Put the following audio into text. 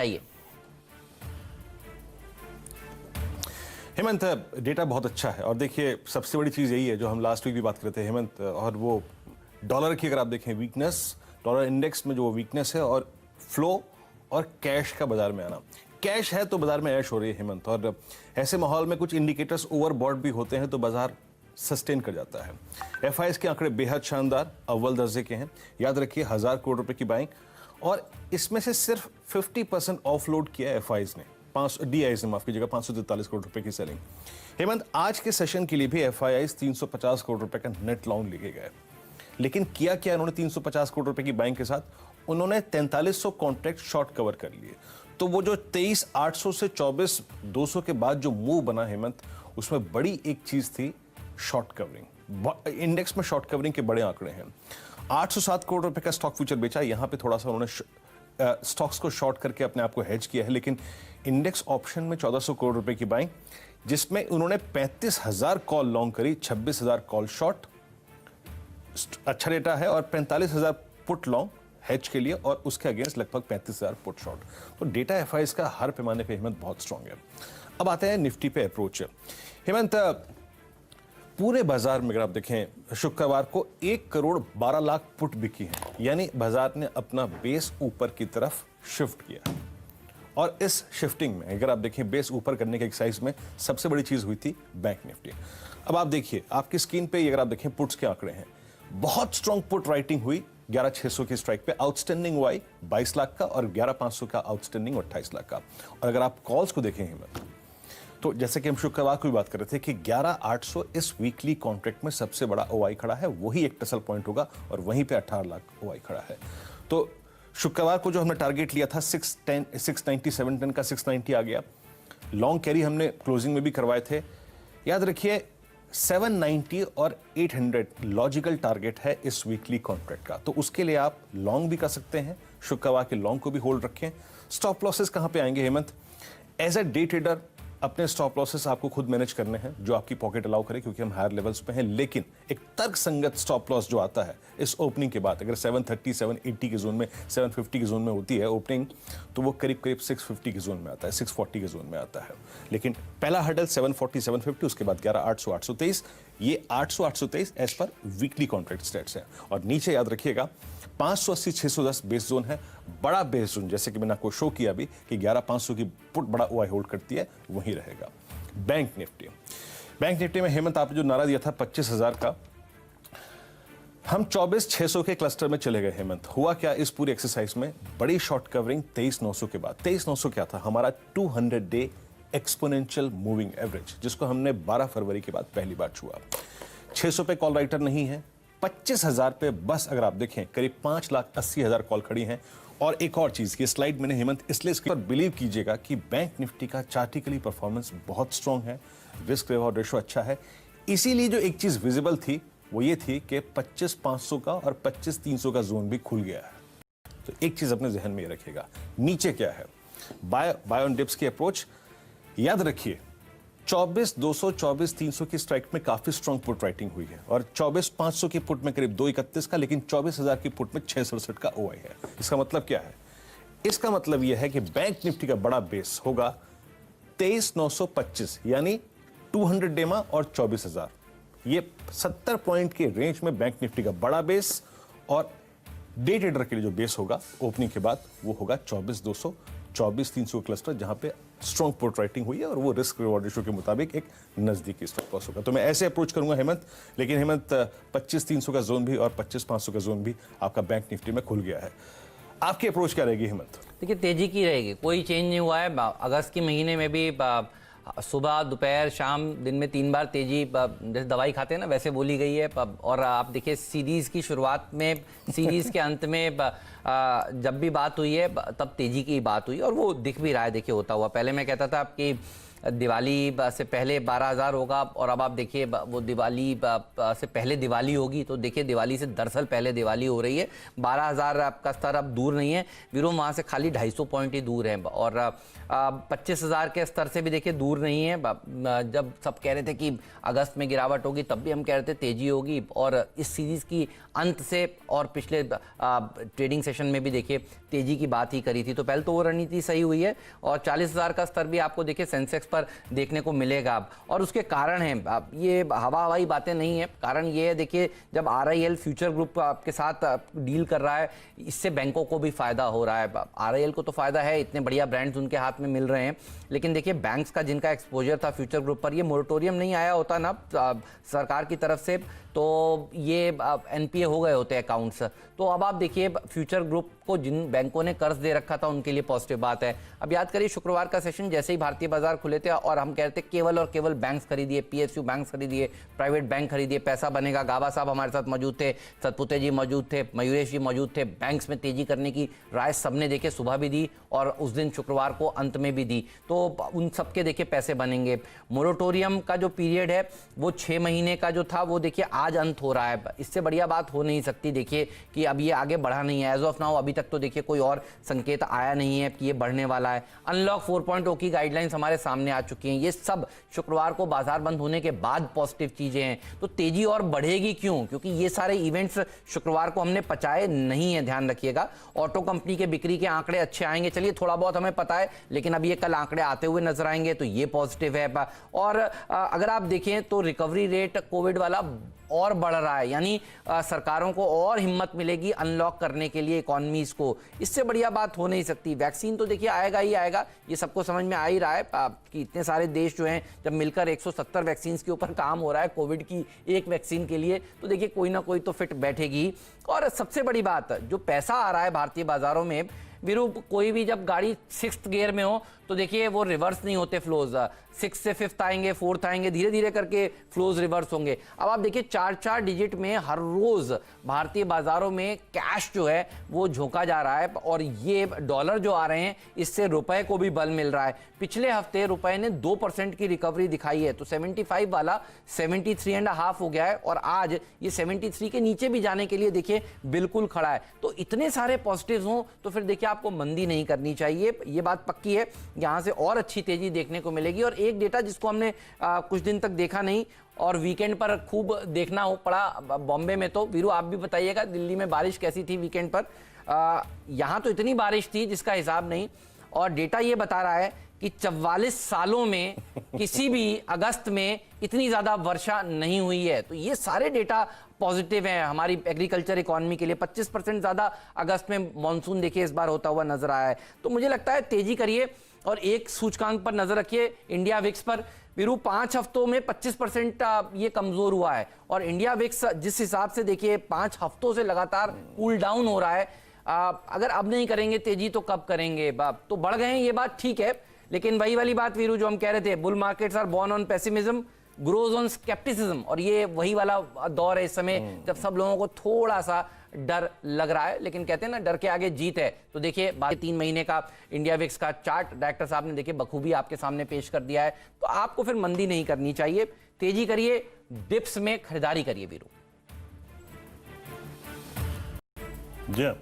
आइए। हेमंत, डेटा बहुत अच्छा है और देखिए सबसे बड़ी चीज़ यही है जो हम लास्ट वीक भी बात करते थे हेमंत, और वो डॉलर की अगर आप देखें वीकनेस, डॉलर इंडेक्स में जो वो वीकनेस है और फ्लो और कैश का बाजार में आना। कैश है तो बाजार में ऐश हो रही है हेमंत, और ऐसे माहौल में कुछ इंडिकेटर्स ओवरबॉट भी होते हैं तो बाजार सस्टेन कर जाता है। एफआईएस के आंकड़े बेहद शानदार अव्वल दर्जे के हैं। याद रखिए 1000 करोड़ रुपए की बाइंग, और इसमें से सिर्फ 50% ऑफलोड किया एफआईएस ने, डीआईएस ने माफ कीजिएगा, 543 करोड़ रुपए की सेलिंग। हेमंत, आज के सेशन के लिए भी एफआईआईस 350 करोड़ रुपए का नेट लॉन्ग लेके गए, लेकिन किया क्या इन्होंने 350 करोड़ रुपए की बाइंग के साथ? उन्होंने 4300 कॉन्ट्रैक्ट शॉर्ट कवर कर लिए। तो वो जो 23,800 से 24,200 के बाद जो मूव बना हेमंत, उसमें बड़ी एक चीज थी शॉर्ट कवरिंग। इंडेक्स में शॉर्ट कवरिंग के बड़े आंकड़े हैं। 807 करोड़ रुपए का स्टॉक फ्यूचर बेचा, यहां पे थोड़ा सा उन्होंने स्टॉक्स को शॉर्ट करके अपने आप को हेज किया है, लेकिन इंडेक्स ऑप्शन में 1400 करोड़ रुपए की बाइंग, जिसमें उन्होंने 35,000 कॉल लॉन्ग करी, 26,000 कॉल शॉर्ट, अच्छा डेटा है, और 45,000 पुट लॉन्ग हेज के लिए, और उसके अगेंस्ट लगभग 35,000 पुट शॉर्ट। तो डेटा एफआईएस का हर पैमाने पे हेमंत बहुत स्ट्रांग है। अब आते हैं निफ्टी पे अप्रोच। हेमंत, पूरे बाजार में अगर आप देखें शुक्रवार को 1 करोड़ 12 लाख पुट बिकी है, यानी बाजार ने अपना बेस ऊपर की तरफ शिफ्ट किया। और इस शिफ्टिंग में अगर आप देखें बेस ऊपर करने के एक्सरसाइज में सबसे बड़ी चीज हुई थी बैंक निफ्टी। अब आप देखिए आपकी स्क्रीन पे अगर आप देखें पुट्स के आंकड़े हैं, बहुत स्ट्रॉन्ग पुट राइटिंग हुई 11,600 की स्ट्राइक पे, आउटस्टैंडिंग हुआ 22 लाख का, और 11,500 का आउटस्टैंडिंग 28 लाख का। और अगर आप कॉल्स को देखें हिम्मत, तो जैसे कि हम शुक्रवार को भी बात कर रहे थे कि 11,800 इस वीकली कॉन्ट्रैक्ट में सबसे बड़ा ओआई खड़ा है, वही एक टसल पॉइंट होगा, और वहीं पे 18 लाख ओआई खड़ा है। तो शुक्रवार को जो हमने टारगेट लिया था 690 710 का 690 आ गया। लॉन्ग कैरी हमने क्लोजिंग में भी करवाए थे। याद रखिए 790 और 800 लॉजिकल टारगेट है इस वीकली कॉन्ट्रैक्ट का, तो उसके लिए आप लॉन्ग भी कर सकते हैं, शुक्रवार के लॉन्ग को भी होल्ड रखें। स्टॉप लॉसेस कहां पे आएंगे Hemant? As a day trader अपने स्टॉप लॉसेस आपको खुद मैनेज करने हैं, जो आपकी पॉकेट अलाउ करे, क्योंकि हम हायर लेवल्स पे हैं, लेकिन एक तर्कसंगत स्टॉप लॉस जो आता है इस ओपनिंग के बाद, अगर 730 780 के जोन में, 750 के जोन में होती है ओपनिंग, तो वो करीब करीब 650 के जोन में आता है, 640 के जोन में आता है। लेकिन पहला हर्डल 740 750, उसके बाद 11,800 823, ये 800 823 as per weekly contract states है। और नीचे याद रखिएगा 580 610 बेस जोन है, बड़ा बेस जोन, जैसे कि मैंने आपको शो किया अभी कि 11,500 की पुट बड़ा ओआई होल्ड करती है, वहीं रहेगा। बैंक निफ्टी में हेमंत आपने जो नारा दिया था 25,000 का, हम 24,600 के क्लस्टर में चले गए हेमंत। हुआ क्या इस पूरी एक्सरसाइज में? बड़ी शॉर्ट कवरिंग 23,900 के बाद। 23,900 क्या था? हमारा 200 डे एक्सपोनेंशियल मूविंग एवरेज, जिसको हमने 12 फरवरी के बाद पहली बार छुआ। 600 पे कॉल राइटर नहीं है, 25,000 पे बस अगर आप देखें करीब 5,80,000 कॉल खड़ी हैं। और एक और चीज, ये स्लाइड मैंने हेमंत इसलिए इसके पर बिलीव कीजिएगा कि बैंक निफ्टी का चार्टिकली परफॉर्मेंस बहुत स्ट्रांग है, रिस्क रिवॉर्ड रेशो अच्छा है। इसीलिए जो एक चीज विजिबल थी वो ये थी कि 25,500 का और 25,300 का जोन भी खुल गया है। तो एक चीज अपने जहन में रखिएगा, नीचे क्या है? बाय ऑन डिप्स की अप्रोच। याद रखिए 24,200 24,300 की स्ट्राइक में काफी स्ट्रॉन्ग पुट राइटिंग हुई है, और 24,500 की पुट में करीब 231 का, लेकिन 24,000 की पुट में 667 का ओआई है। इसका मतलब क्या है? इसका मतलब यह है कि बैंक निफ्टी का बड़ा बेस होगा 23,925, यानी 200 डेमा और 24,000। ये 70 पॉइंट के रेंज में बैंक निफ्टी का बड़ा बेस, और डे ट्रेडर के लिए जो बेस होगा ओपनिंग के बाद वो होगा 24,200 24,300 क्लस्टर, जहां पे स्ट्रॉन्ग पुट राइटिंग हुई है, और वो रिस्क रिवॉर्ड रेशो के मुताबिक एक नजदीकी स्टॉप लॉस होगा। तो मैं ऐसे अप्रोच करूंगा हेमंत, लेकिन हेमंत 25,300 का जोन भी और 25,500 का जोन भी आपका बैंक निफ्टी में खुल गया है। आपकी अप्रोच क्या रहेगी हेमंत? देखिए तेजी की रहेगी, कोई चेंज नहीं हुआ है। अगस्त के महीने में भी सुबह दोपहर शाम दिन में 3 बार तेजी, जैसे दवाई खाते हैं ना वैसे बोली गई है। और आप देखिए सीरीज की शुरुआत में, सीरीज के अंत में जब भी बात हुई है तब तेजी की बात हुई, और वो दिख भी रहा है देखिए होता हुआ। पहले मैं कहता था कि दिवाली से पहले 12,000 होगा और अब आप देखिए वो दिवाली से पहले दिवाली होगी, तो देखिए दिवाली से दरअसल पहले दिवाली हो रही है। 12,000 आपका स्तर अब दूर नहीं है वीरो, वहाँ से खाली 250 पॉइंट ही दूर है और 25,000 के स्तर से भी देखिए दूर नहीं है। जब सब कह रहे थे कि अगस्त में गिरावट होगी तब भी हम कह रहे थे तेजी होगी, और इस सीरीज़ की अंत से और पिछले ट्रेडिंग सेशन में भी देखिए तेजी की बात ही करी थी, तो पहले तो वो रणनीति सही हुई है और 40,000 का स्तर भी आपको देखिए सेंसेक्स पर देखने को मिलेगा अब। और उसके कारण हैं अब, ये हवाई बातें नहीं है, कारण ये है देखिए जब RIL फ्यूचर ग्रुप आपके साथ डील कर रहा है, इससे बैंकों को भी फायदा हो रहा है। RIL को तो फायदा है, इतने बढ़िया ब्रांड्स उनके हाथ में मिल रहे हैं, लेकिन देखिए बैंक्स का जिनका एक्सपोजर था फ्यूचर ग्रुप पर, ये मोरेटोरियम नहीं आया होता ना सरकार की तरफ से, तो ये NPA हो गए होते अकाउंट्स। तो अब आप देखिए फ्यूचर ग्रुप को जिन बैंकों ने कर्ज दे रखा था उनके लिए पॉजिटिव बात है। अब याद करिए शुक्रवार का सेशन जैसे ही भारतीय बाजार खुले थे और हम कह रहे थे केवल और केवल बैंक्स खरीदिए, PSU बैंक्स खरीदिए, प्राइवेट बैंक खरीदिए, पैसा बनेगा। गाबा साहब हमारे साथ मौजूद थे, सतपुते जी मौजूद थे, मयूरेश जी मौजूद थे। बैंक्स में तेजी करने की राय सबने देखे सुबह भी दी और उस दिन शुक्रवार को अंत में भी दी, तो उन सबके देखिए पैसे बनेंगे। मोरेटोरियम का जो पीरियड है वो 6 महीने का जो था वो देखिए आज अंत हो रहा है, इससे बढ़िया बात हो नहीं सकती देखिए कि अब ये आगे बढ़ा नहीं है। एज ऑफ नाउ अभी तक तो देखिए कोई और संकेत आया नहीं है कि ये बढ़ने वाला है। अनलॉक 4.0 की गाइडलाइंस हमारे सामने आ चुकी हैं, ये सब शुक्रवार को बाजार बंद होने के बाद पॉजिटिव चीजें हैं, तो तेजी और बढ़ेगी क्यों? क्योंकि ये सारे इवेंट्स शुक्रवार को हमने पचाए नहीं है, ध्यान रखिएगा। ऑटो कंपनी के बिक्री के आंकड़े अच्छे आएंगे, चलिए थोड़ा बहुत हमें पता है, लेकिन अब ये कल आंकड़े आते हुए नजर आएंगे तो ये पॉजिटिव है। और अगर आप देखें तो रिकवरी रेट कोविड वाला और बढ़ रहा है, यानी सरकारों को और हिम्मत मिलेगी अनलॉक करने के लिए इकोनॉमीज को, इससे बढ़िया बात हो नहीं सकती। वैक्सीन तो देखिए आएगा ही आएगा, ये सबको समझ में आ ही रहा है कि इतने सारे देश जो हैं जब मिलकर 170 वैक्सीन के ऊपर काम हो रहा है कोविड की एक वैक्सीन के लिए, तो देखिए कोई ना कोई तो फिट बैठेगी। और सबसे बड़ी बात, जो पैसा आ रहा है भारतीय बाजारों में वीरू, कोई भी जब गाड़ी 6th गियर में हो तो देखिए वो रिवर्स नहीं होते फ्लोज, 6 से 5th आएंगे, 4th आएंगे, धीरे धीरे करके फ्लोज रिवर्स होंगे। अब आप देखिए 4-4 डिजिट में हर रोज भारतीय बाजारों में कैश जो है वो झोंका जा रहा है, और ये डॉलर जो आ रहे हैं इससे रुपए को भी बल मिल रहा है। पिछले हफ्ते रुपए ने 2% की रिकवरी दिखाई है, तो 75 वाला 73.5 हो गया है, और आज ये 73 के नीचे भी जाने के लिए देखिए बिल्कुल खड़ा है। तो इतने सारे पॉजिटिव्स हों तो फिर देखिए आपको मंदी नहीं करनी चाहिए, ये बात पक्की है, यहां से और अच्छी तेजी देखने को मिलेगी। और एक डेटा जिसको हमने कुछ दिन तक देखा नहीं और वीकेंड पर खूब देखना हो पड़ा बॉम्बे में, तो वीरू आप भी बताइएगा दिल्ली में बारिश कैसी थी वीकेंड पर? यहां तो इतनी बारिश थी जिसका हिसाब नहीं, और डेटा ये बता रहा है कि 44 सालों में किसी भी अगस्त में इतनी ज्यादा वर्षा नहीं हुई है। तो ये सारे डेटा पॉजिटिव हैं हमारी एग्रीकल्चर इकोनॉमी के लिए। 25% ज्यादा अगस्त में मॉनसून देखिए इस बार होता हुआ नजर आया है, तो मुझे लगता है तेजी करिए। और एक सूचकांक पर नजर रखिए, इंडिया विक्स पर वीरू 5 हफ्तों में 25% ये कमजोर हुआ है, और इंडिया विक्स जिस हिसाब से देखिए 5 हफ्तों से लगातार कूल डाउन हो रहा है, अगर अब नहीं करेंगे तेजी तो कब करेंगे? तो बढ़ गए हैं ये बात ठीक है, लेकिन वही वाली बात वीरू जो हम कह रहे थे, bull markets are born on pessimism, grows on scepticism, और ये वही वाला दौर है इस समय जब सब लोगों को थोड़ा सा डर लग रहा है, लेकिन कहते हैं ना डर के आगे जीत है। तो देखिए 3 महीने का इंडिया विक्स का चार्ट डायरेक्टर साहब ने देखिए बखूबी आपके सामने पेश कर दिया है, तो आपको फिर मंदी नहीं करनी चाहिए, तेजी करिए, डिप्स में खरीदारी करिए वीरू। जी